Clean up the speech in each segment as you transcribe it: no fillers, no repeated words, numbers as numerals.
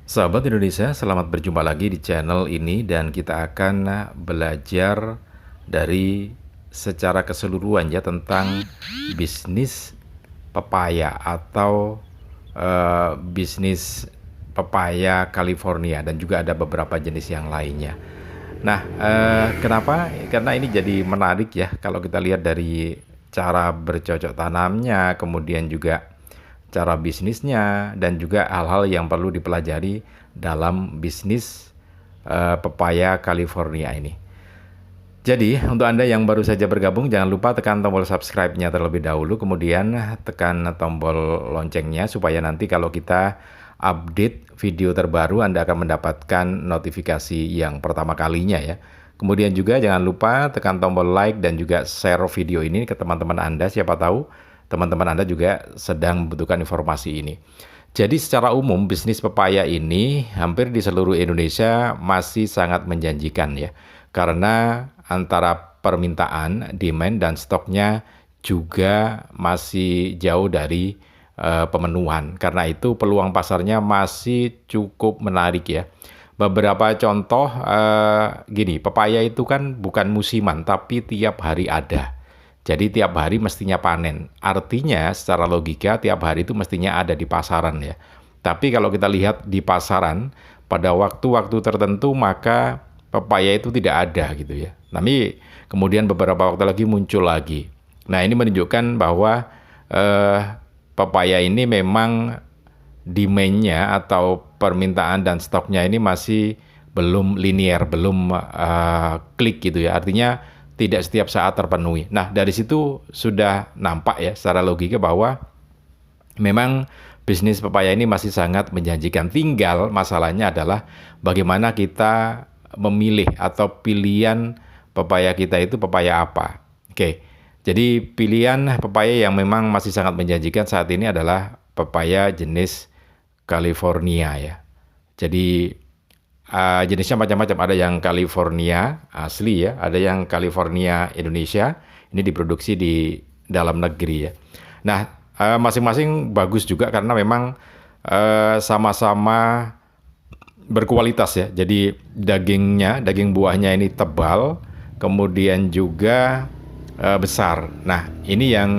Sahabat Indonesia, selamat berjumpa lagi di channel ini dan kita akan belajar dari secara keseluruhan ya tentang bisnis pepaya atau bisnis pepaya California dan juga ada beberapa jenis yang lainnya. Nah, kenapa? Karena ini jadi menarik ya kalau kita lihat dari cara bercocok tanamnya, kemudian juga cara bisnisnya, dan juga hal-hal yang perlu dipelajari dalam bisnis pepaya California ini. Jadi, untuk Anda yang baru saja bergabung, jangan lupa tekan tombol subscribe-nya terlebih dahulu, kemudian tekan tombol loncengnya supaya nanti kalau kita update video terbaru, Anda akan mendapatkan notifikasi yang pertama kalinya ya. Kemudian juga jangan lupa tekan tombol like dan juga share video ini ke teman-teman Anda, siapa tahu teman-teman Anda juga sedang membutuhkan informasi ini. Jadi secara umum bisnis pepaya ini hampir di seluruh Indonesia masih sangat menjanjikan ya. Karena antara permintaan, demand, dan stoknya juga masih jauh dari pemenuhan. Karena itu peluang pasarnya masih cukup menarik ya. Beberapa contoh gini, pepaya itu kan bukan musiman tapi tiap hari ada. Jadi tiap hari mestinya panen. Artinya secara logika tiap hari itu mestinya ada di pasaran ya. Tapi kalau kita lihat di pasaran pada waktu-waktu tertentu maka pepaya itu tidak ada gitu ya. Tapi kemudian beberapa waktu lagi muncul lagi. Nah ini menunjukkan bahwa pepaya ini memang demand-nya atau permintaan dan stoknya ini masih belum linear, belum klik gitu ya. Artinya tidak setiap saat terpenuhi. Nah, dari situ sudah nampak ya secara logika bahwa memang bisnis pepaya ini masih sangat menjanjikan. Tinggal masalahnya adalah bagaimana kita memilih atau pilihan pepaya kita itu pepaya apa. Oke, jadi pilihan pepaya yang memang masih sangat menjanjikan saat ini adalah pepaya jenis California ya. Jadi jenisnya macam-macam, ada yang California asli ya, ada yang California Indonesia, ini diproduksi di dalam negeri ya. Nah, masing-masing bagus juga karena memang sama-sama berkualitas ya. Jadi daging buahnya ini tebal, kemudian juga besar. Nah, ini yang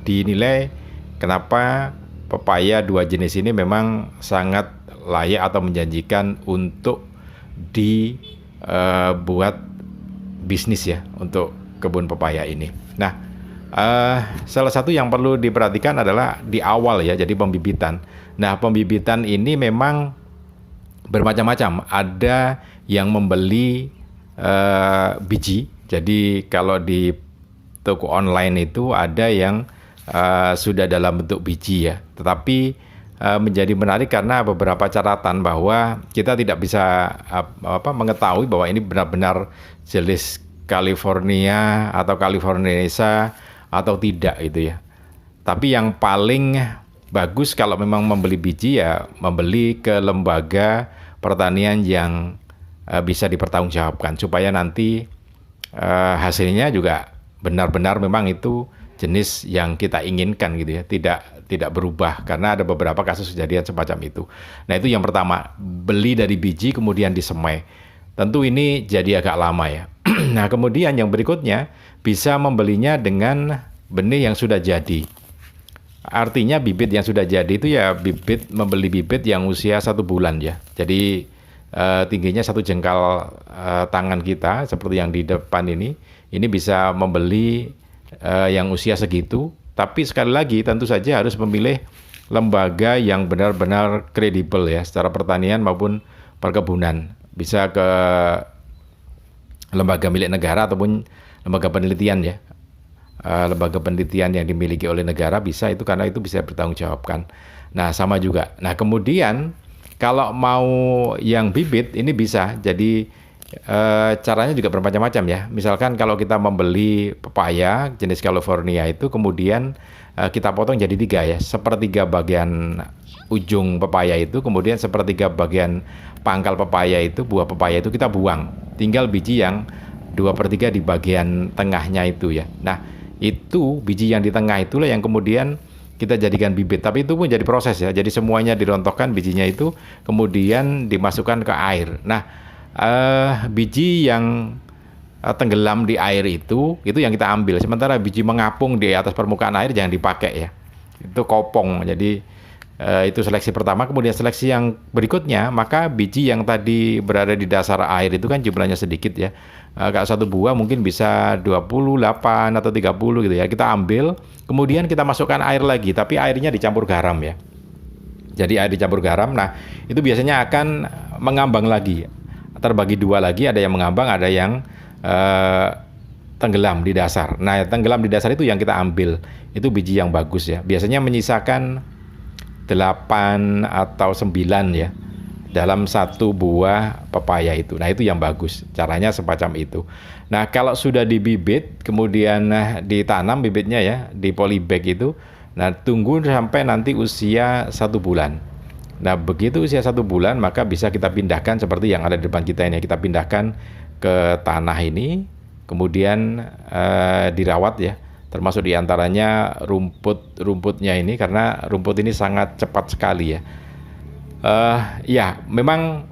dinilai kenapa pepaya dua jenis ini memang sangat layak atau menjanjikan untuk dibuat bisnis ya untuk kebun pepaya ini. Nah, salah satu yang perlu diperhatikan adalah di awal ya, jadi pembibitan. Nah, pembibitan ini memang bermacam-macam. Ada yang membeli biji. Jadi kalau di toko online itu ada yang sudah dalam bentuk biji ya. Tetapi menjadi menarik karena beberapa catatan bahwa kita tidak bisa mengetahui bahwa ini benar-benar jenis California atau Californianesa atau tidak gitu ya. Tapi yang paling bagus kalau memang membeli biji ya membeli ke lembaga pertanian yang bisa dipertanggungjawabkan supaya nanti hasilnya juga benar-benar memang itu jenis yang kita inginkan gitu ya, tidak berubah karena ada beberapa kasus kejadian semacam itu. Nah itu yang pertama, beli dari biji kemudian disemai. Tentu ini jadi agak lama ya. Nah kemudian yang berikutnya bisa membelinya dengan benih yang sudah jadi. Artinya bibit yang sudah jadi itu ya membeli bibit yang usia 1 bulan ya. Jadi tingginya 1 jengkal tangan kita seperti yang di depan ini bisa membeli yang usia segitu, tapi sekali lagi tentu saja harus memilih lembaga yang benar-benar kredibel ya secara pertanian maupun perkebunan. Bisa ke lembaga milik negara ataupun lembaga penelitian ya. Lembaga penelitian yang dimiliki oleh negara bisa itu karena itu bisa bertanggungjawabkan. Nah, sama juga. Nah, kemudian kalau mau yang bibit ini bisa jadi caranya juga bermacam-macam ya. Misalkan kalau kita membeli pepaya jenis California itu kemudian kita potong jadi 3 ya. Sepertiga bagian ujung pepaya itu, kemudian sepertiga bagian pangkal pepaya itu, buah pepaya itu kita buang. Tinggal biji yang 2/3 di bagian tengahnya itu ya. Nah, itu biji yang di tengah itulah yang kemudian kita jadikan bibit. Tapi itu pun jadi proses ya. Jadi semuanya dirontokkan bijinya itu, kemudian dimasukkan ke air. Nah, biji yang tenggelam di air itu yang kita ambil. Sementara biji mengapung di atas permukaan air jangan dipakai ya. Itu kopong. Jadi itu seleksi pertama. Kemudian seleksi yang berikutnya, maka biji yang tadi berada di dasar air itu kan jumlahnya sedikit ya. Kalau satu buah mungkin bisa 28 atau 30 gitu ya. Kita ambil, kemudian kita masukkan air lagi, tapi airnya dicampur garam ya. Jadi air dicampur garam. Nah, itu biasanya akan mengambang lagi. Terbagi dua lagi, ada yang mengambang, ada yang tenggelam di dasar. Nah, tenggelam di dasar itu yang kita ambil. Itu biji yang bagus ya. Biasanya menyisakan 8 atau 9 ya dalam satu buah pepaya itu. Nah, itu yang bagus. Caranya semacam itu. Nah, kalau sudah dibibit, kemudian ditanam bibitnya ya di polybag itu. Nah, tunggu sampai nanti usia 1 bulan. Nah, begitu usia 1 bulan, maka bisa kita pindahkan seperti yang ada di depan kita ini. Kita pindahkan ke tanah ini, kemudian dirawat ya. Termasuk diantaranya rumputnya ini, karena rumput ini sangat cepat sekali ya. Ya, memang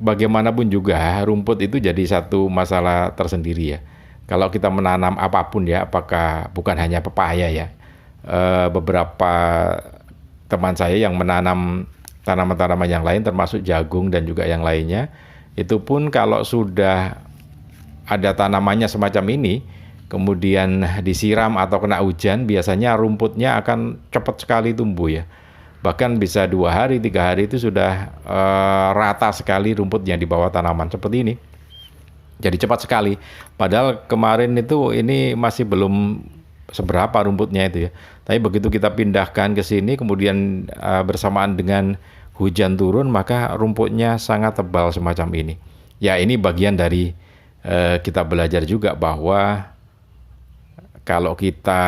bagaimanapun juga rumput itu jadi satu masalah tersendiri ya. Kalau kita menanam apapun ya, apakah bukan hanya pepaya ya. Beberapa teman saya yang menanam tanaman-tanaman yang lain termasuk jagung dan juga yang lainnya, itu pun kalau sudah ada tanamannya semacam ini, kemudian disiram atau kena hujan, biasanya rumputnya akan cepat sekali tumbuh ya. Bahkan bisa 2 hari, 3 hari itu sudah rata sekali rumputnya di bawah tanaman seperti ini. Jadi cepat sekali. Padahal kemarin itu ini masih belum seberapa rumputnya itu ya. Tapi begitu kita pindahkan ke sini, kemudian bersamaan dengan hujan turun, maka rumputnya sangat tebal semacam ini. Ya, ini bagian dari kita belajar juga bahwa kalau kita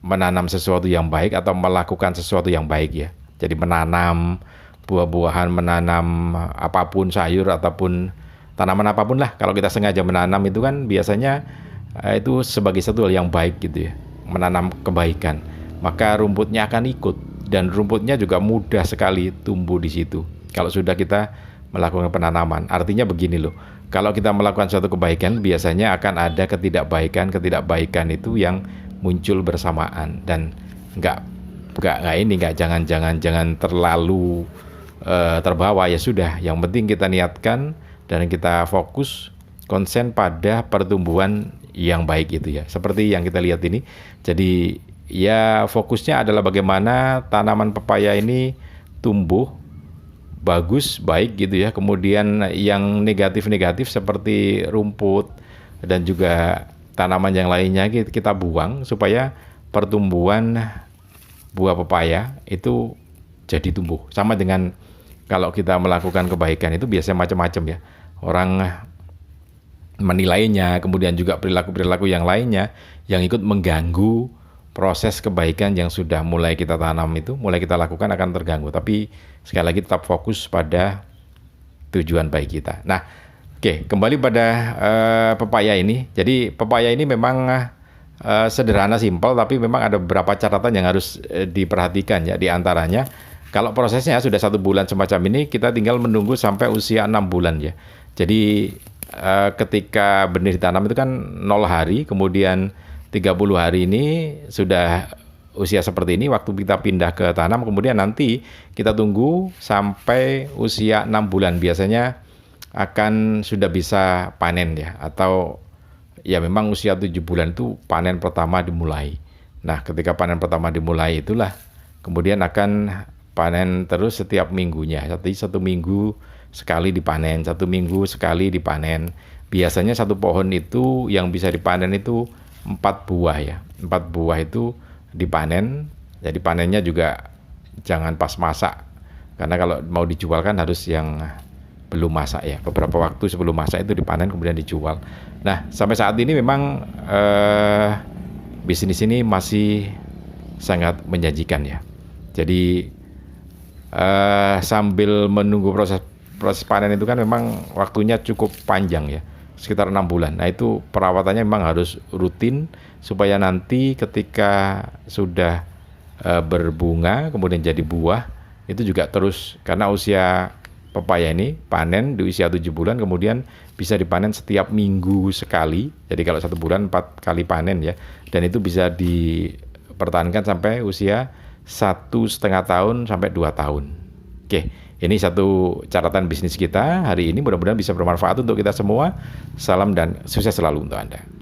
menanam sesuatu yang baik atau melakukan sesuatu yang baik ya. Jadi menanam buah-buahan, menanam apapun, sayur ataupun tanaman apapun lah. Kalau kita sengaja menanam itu kan biasanya itu sebagai satu hal yang baik gitu ya. Menanam kebaikan. Maka rumputnya akan ikut, dan rumputnya juga mudah sekali tumbuh di situ. Kalau sudah kita melakukan penanaman. Artinya begini loh. Kalau kita melakukan suatu kebaikan, biasanya akan ada ketidakbaikan itu yang muncul bersamaan, dan jangan terlalu terbawa. Ya sudah, yang penting kita niatkan dan kita fokus konsen pada pertumbuhan yang baik itu ya, seperti yang kita lihat ini. Jadi ya fokusnya adalah bagaimana tanaman pepaya ini tumbuh bagus, baik gitu ya. Kemudian yang negatif-negatif seperti rumput dan juga tanaman yang lainnya kita buang, supaya pertumbuhan buah pepaya itu jadi tumbuh. Sama dengan kalau kita melakukan kebaikan itu biasanya macam-macam ya. Orang menilainya, kemudian juga perilaku-perilaku yang lainnya yang ikut mengganggu proses kebaikan yang sudah mulai kita tanam itu, mulai kita lakukan akan terganggu. Tapi sekali lagi tetap fokus pada tujuan baik kita. Nah, oke, kembali pada pepaya ini. Jadi pepaya ini memang sederhana, simpel, tapi memang ada beberapa catatan yang harus diperhatikan ya. Di antaranya, kalau prosesnya sudah 1 bulan semacam ini, kita tinggal menunggu sampai usia 6 bulan ya. Jadi ketika benih ditanam itu kan 0 hari, kemudian 30 hari ini sudah usia seperti ini, waktu kita pindah ke tanam, kemudian nanti kita tunggu sampai usia 6 bulan. Biasanya akan sudah bisa panen ya, atau ya memang usia 7 bulan itu panen pertama dimulai. Nah, ketika panen pertama dimulai itulah kemudian akan panen terus setiap minggunya. Jadi 1 minggu sekali dipanen, 1 minggu sekali dipanen. Biasanya 1 pohon itu yang bisa dipanen itu 4 buah ya. 4 buah itu dipanen. Jadi panennya juga jangan pas masak, karena kalau mau dijual kan harus yang belum masak ya. Beberapa waktu sebelum masak itu dipanen kemudian dijual. Nah, sampai saat ini memang bisnis ini masih sangat menjanjikan ya. Jadi sambil menunggu proses panen itu kan memang waktunya cukup panjang ya, sekitar 6 bulan. Nah, itu perawatannya memang harus rutin supaya nanti ketika sudah berbunga, kemudian jadi buah, itu juga terus, karena usia pepaya ini panen di usia 7 bulan, kemudian bisa dipanen setiap minggu sekali. Jadi kalau 1 bulan 4 kali panen ya, dan itu bisa dipertahankan sampai usia 1,5 tahun sampai 2 tahun. Oke, ini satu catatan bisnis kita hari ini, mudah-mudahan bisa bermanfaat untuk kita semua. Salam dan sukses selalu untuk Anda.